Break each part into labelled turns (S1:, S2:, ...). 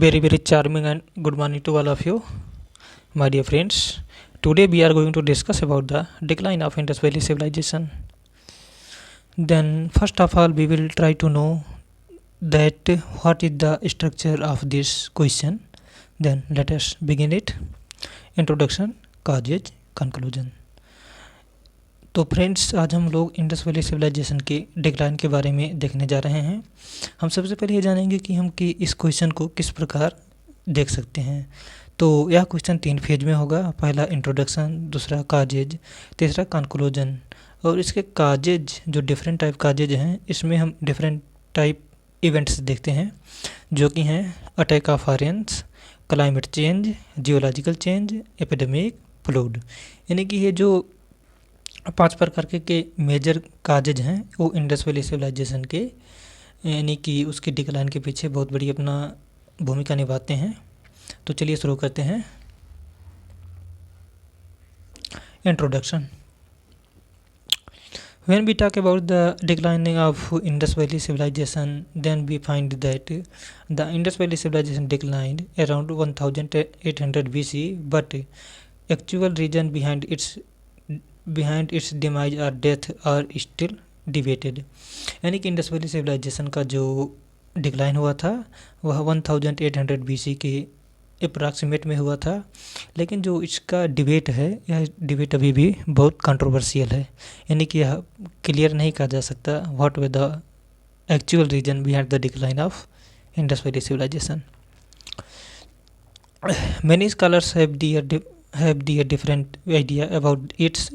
S1: Very charming and good morning to all of you, my dear friends. Today we are going to discuss about the decline of Indus Valley civilization. Then, first of all, we will try to know that what is the structure of this question. Then, let us begin it. Introduction, causes, conclusion. तो friends, आज हम लोग Indus valley civilization के decline के बारे में देखने जा रहे हैं। हम सबसे पहले ये जानेंगे कि हम कि इस क्वेश्चन को किस प्रकार देख सकते हैं। तो यह क्वेश्चन 3 फेज में होगा। पहला इंट्रोडक्शन, दूसरा काजेज, तीसरा कंक्लूजन। और इसके काजेज, जो डिफरेंट टाइप काजेज हैं, इसमें हम डिफरेंट टाइप इवेंट्स देखते हैं, जो कि हैं attack of Aryans, climate change, geological change, epidemic, fluid. यानी कि ये जो 5 प्रकार के मेजर काजेज हैं वो इंडस वैली सिविलाइजेशन के, यानी कि उसके डिक्लाइन के पीछे बहुत बड़ी अपना भूमिका निभाते हैं। तो चलिए शुरू करते हैं। Introduction. When we talk about the declining of Indus Valley civilization, then we find that the Indus Valley civilization declined around 1800 BC, but actual reason behind its demise or death are still debated। यानी कि Indus valley civilisation का जो decline हुआ था वह 1800 BC के approximate में हुआ था, लेकिन जो इसका डिबेट है, यह डिबेट अभी भी बहुत कंट्रोवर्शियल है। यानी कि यह क्लियर नहीं कहा जा सकता what were the actual reason behind the decline of Indus valley civilization. Many scholars have the different idea about its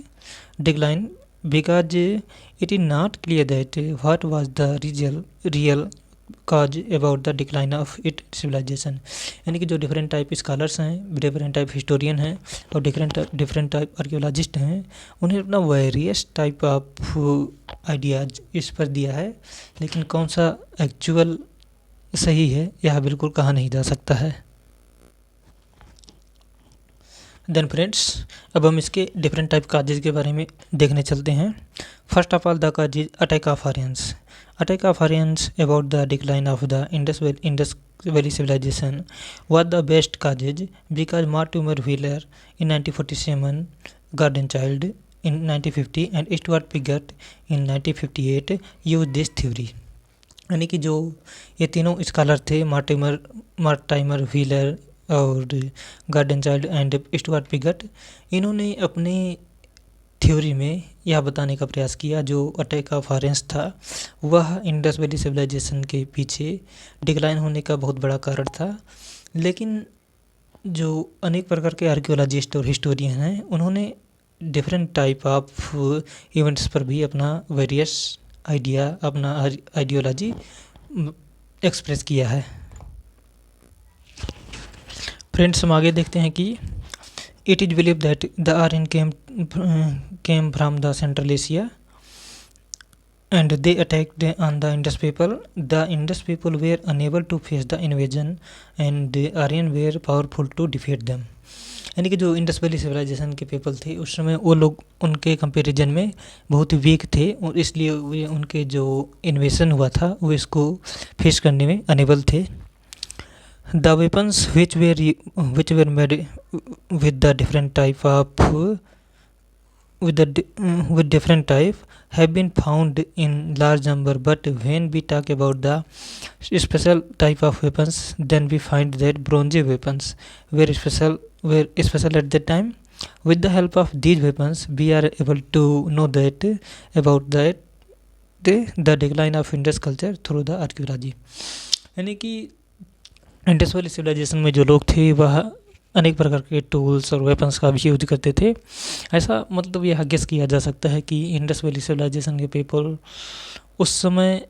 S1: decline because it is not clear that what was the real cause about the decline of its civilization। यानी कि जो different type scholars हैं, different type historian हैं और different type archaeologist हैं, उन्हें अपना various type of ideas इस पर दिया है, लेकिन कौन सा एक्चुअल सही है यह बिल्कुल कहा नहीं जा सकता है। देन फ्रेंड्स, अब हम इसके डिफरेंट टाइप काजेज के बारे में देखने चलते हैं। First of all the causes attack of Aryans. Attack of Aryans about the decline of the Indus valley civilization was the best causes because Mortimer Wheeler in 1947, Gordon Child in 1950 and Stuart Piggott in 1958 used this theory। यानी कि जो ये तीनों scholar थे, Mortimer wheeler और garden child and Stuart Piggott, इन्होंने अपने theory में यह बताने का प्रयास किया जो अटैक ऑफ आर्यंस था वह इंडस वैली सिविलाइजेशन के पीछे डिक्लाइन होने का बहुत बड़ा कारण था। लेकिन जो अनेक प्रकार के आर्कियोलॉजिस्ट और हिस्टोरियन हैं, उन्होंने डिफरेंट टाइप ऑफ इवेंट्स पर भी अपना वेरियस आइडिया, अपना आइडियोलॉजी एक्सप्रेस किया है। फ्रेंड्स, हम आगे देखते हैं कि it is believe that the Aryan came from the central Asia and they attacked on the Indus people. The Indus people were unable to face the invasion and the Aryan were powerful to defeat them. यानी कि जो Indus valley civilization के people थे उस समय वो लोग उनके कंपैरिजन में बहुत वीक थे और इसलिए वे उनके जो इन्वेशन हुआ था वो इसको फेस करने में अनेबल थे। The weapons which were made with the different type of with different type have been found in large number, but when we talk about the special type of weapons, then we find that bronze weapons were special at that time। With the help of these weapons we are able to know that about the decline of Indus culture through the archaeology। यानी कि Indus valley civilisation में जो लोग थे वह अनेक प्रकार के टूल्स और वेपन्स का भी यूज करते थे। ऐसा मतलब यह गेस किया जा सकता है कि इंडस वैली सिविलाइजेशन के पीपल उस समय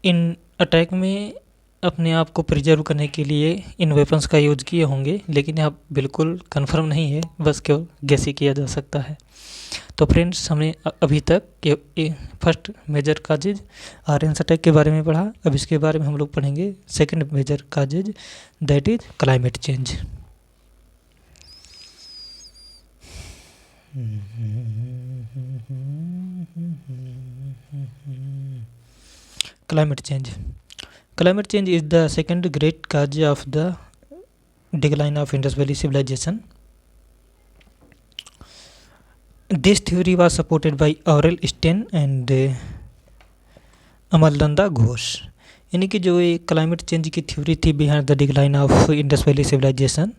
S1: इन अटैक में अपने आप को प्रिजर्व करने के लिए इन वेपन्स का यूज किए होंगे, लेकिन यह बिल्कुल कंफर्म नहीं है, बस केवल गेस ही किया जा सकता है। तो फ्रेंड्स, हमने अभी तक first major causes Aryans attack के बारे में पढ़ा। अब इसके बारे में हम लोग पढ़ेंगे second major causes, that is climate change. Climate change. Climate change is the second great cause of the decline of Indus Valley civilization. This theory was supported by Aurel Stein and Amalananda Ghosh. यानी कि जो ये climate change की theory थी behind the decline of Indus valley civilisation,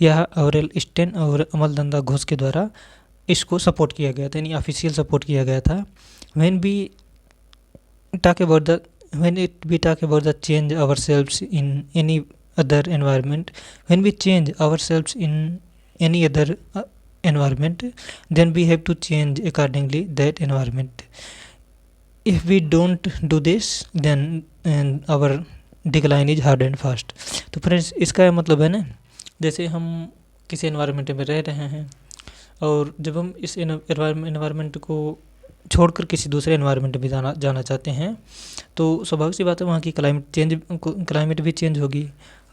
S1: यह Aurel Stein और अमरनंदा घोष के द्वारा इसको सपोर्ट किया गया था, यानी ऑफिशियल सपोर्ट किया गया था। When we talk about the change ourselves in any other environment, when we change ourselves in any other environment, then we have to change accordingly that environment. If we don't do this, then our decline is hard and fast. तो friends इसका मतलब है ना, जैसे हम किसी environment में रह रहे हैं और जब हम इस एनवायरनमेंट को छोड़कर किसी दूसरे एनवायरनमेंट में जाना चाहते हैं तो स्वाभाविक सी बात है वहाँ की क्लाइमेट भी चेंज होगी।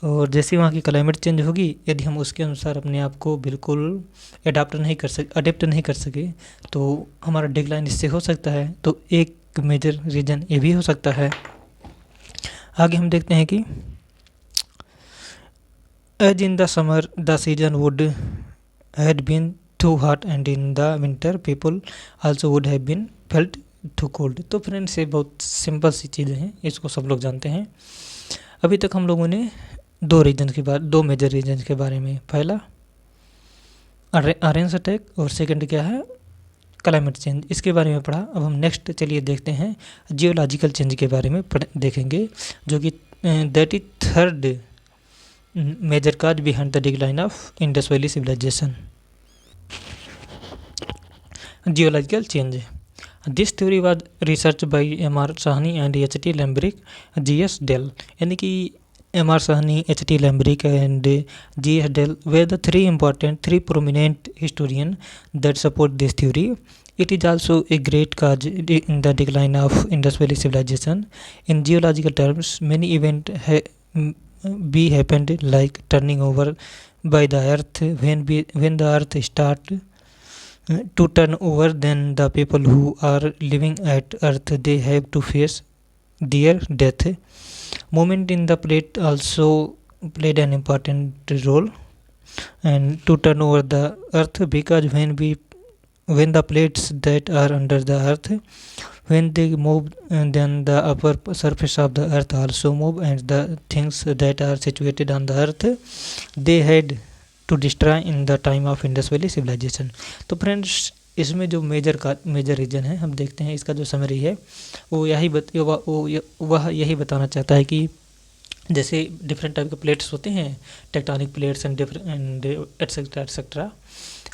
S1: और जैसे वहाँ की क्लाइमेट चेंज होगी, यदि हम उसके अनुसार अपने आप को बिल्कुल अडेप्ट नहीं कर सके तो हमारा डिक्लाइन इससे हो सकता है। तो एक मेजर रीज़न ये भी हो सकता है। आगे हम देखते हैं कि as in the summer the season would had been too hot and in the winter people also would have been felt too cold. तो फ्रेंड्स ये बहुत सिंपल सी चीज़ें हैं, इसको सब लोग जानते हैं। अभी तक हम लोगों ने दो मेजर रीजन के बारे में, पहला ऑरेंज अटैक और सेकंड क्या है, क्लाइमेट चेंज, इसके बारे में पढ़ा। अब हम नेक्स्ट चलिए देखते हैं जियोलॉजिकल चेंज के बारे में देखेंगे, जो कि that is third major cause behind the decline of Indus valley civilisation. Geological change, this theory was research by M.R. Sahni and H.T. Lambrick, G.S. Dale. यानी कि M.R. Sahni, H.T. Lambrick and G.S. Dale were the three prominent historians that support this theory. It is also a great cause in the decline of Indus Valley civilization. In geological terms, many events happened like turning over by the earth. When the earth start to turn over, then the people who are living at earth, they have to face their death. Movement in the plate also played an important role and to turn over the earth, because when the plates that are under the earth, when they move, then the upper surface of the earth also move, and the things that are situated on the earth, they had to destroy in the time of Indus Valley civilization. तो friends इसमें जो major reason है हम देखते हैं, इसका जो summary है वो यही बताना चाहता है कि जैसे डिफरेंट टाइप के प्लेट्स होते हैं, टेक्टोनिक प्लेट्स एंड एटसेट्रा,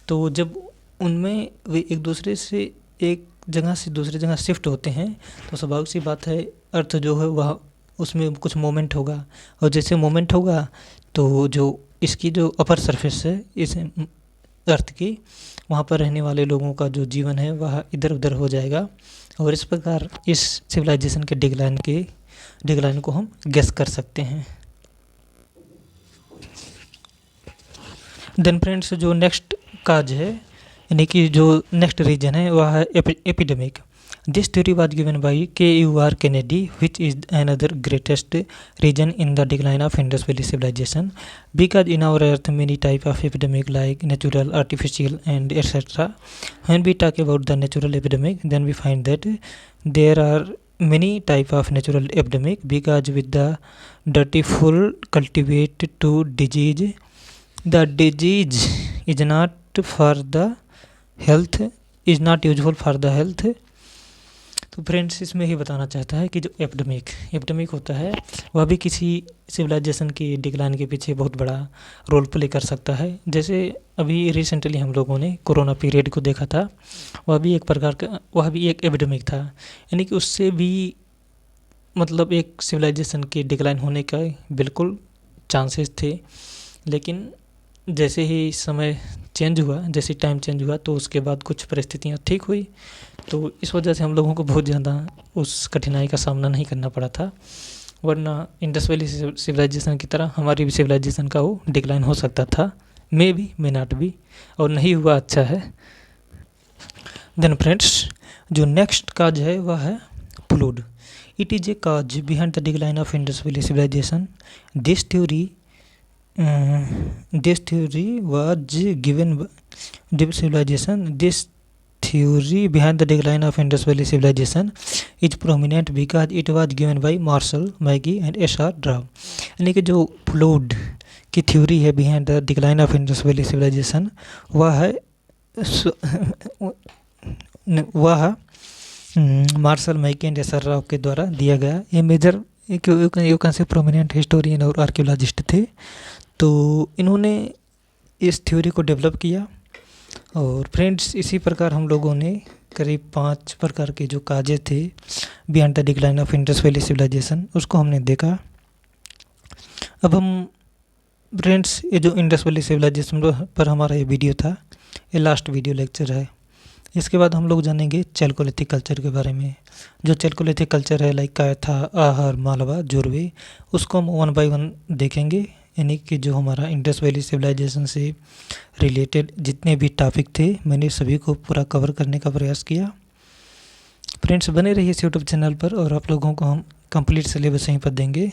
S1: तो जब उनमें वे एक जगह से दूसरी जगह शिफ्ट होते हैं तो स्वाभाविक सी बात है अर्थ जो है वह उसमें कुछ मोमेंट होगा, और जैसे मोमेंट होगा तो जो इसकी जो अपर सरफेस है इस अर्थ की, वहाँ पर रहने वाले लोगों का जो जीवन है वह इधर उधर हो जाएगा, और इस प्रकार इस सिविलाइजेशन के डिक्लाइन को हम गेस कर सकते हैं। देन फ्रेंड्स जो नेक्स्ट काज है, यानी कि जो नेक्स्ट रीजन है वह है epidemic. This theory was given by K.U.R. Kennedy, which is another greatest reason in the decline of Indus Valley civilization, because in our earth many type of epidemic like natural, artificial and etc. When we talk about the natural epidemic, then we find that there are many type of natural epidemic, because with the dirty full cultivate to disease, the disease is not for the health, is not useful for the health. तो friends इसमें ही बताना चाहता है कि जो epidemic होता है वह भी किसी सिविलाइजेशन की डिक्लाइन के पीछे बहुत बड़ा रोल प्ले कर सकता है। जैसे अभी रिसेंटली हम लोगों ने कोरोना पीरियड को देखा था, वह भी एक एपिडेमिक था, यानी कि उससे भी मतलब एक सिविलाइजेशन के डिक्लाइन होने का बिल्कुल चांसेस थे। लेकिन जैसे ही समय चेंज हुआ, जैसे टाइम चेंज हुआ तो उसके बाद कुछ परिस्थितियाँ ठीक हुई, तो इस वजह से हम लोगों को बहुत ज़्यादा उस कठिनाई का सामना नहीं करना पड़ा था, वरना इंडस वैली सिविलाइजेशन की तरह हमारी भी सिविलाइजेशन का वो डिक्लाइन हो सकता था, मे नॉट बी, और नहीं हुआ, अच्छा है। देन फ्रेंड्स जो नेक्स्ट काज है वह है flood. It is a cause behind the decline of Indus Valley civilization. This theory was given the civilization. This theory behind the decline of Indus Valley civilization is prominent because it was given by Marshall McGee and S.R. Rao. यानी कि जो fluid की theory है behind the decline of Indus valley civilisation वह Marshall Mackay and S R. Rao के द्वारा दिया गया। ये major you can say prominent historian और आर्कियोलॉजिस्ट थे। तो इन्होंने इस थ्योरी को डेवलप किया। और फ्रेंड्स, इसी प्रकार हम लोगों ने करीब 5 प्रकार के जो काजें थे behind the decline of Indus valley civilization उसको हमने देखा। अब हम फ्रेंड्स, ये जो इंडस वैली सिविलाइजेशन पर हमारा ये वीडियो था, ये लास्ट वीडियो लेक्चर है। इसके बाद हम लोग जानेंगे चैल्कोलिथिक कल्चर के बारे में। जो चैल्कोलिथिक कल्चर है लाइक कायथा, आहर, मालवा, जोरवे, उसको हम 1 बाय 1 देखेंगे। यानी कि जो हमारा इंडस वैली सिविलाइजेशन से रिलेटेड जितने भी टॉपिक थे मैंने सभी को पूरा कवर करने का प्रयास किया। फ्रेंड्स, बने रहिए इस यूट्यूब चैनल पर और आप लोगों को हम कंप्लीट सिलेबस यहीं पर देंगे।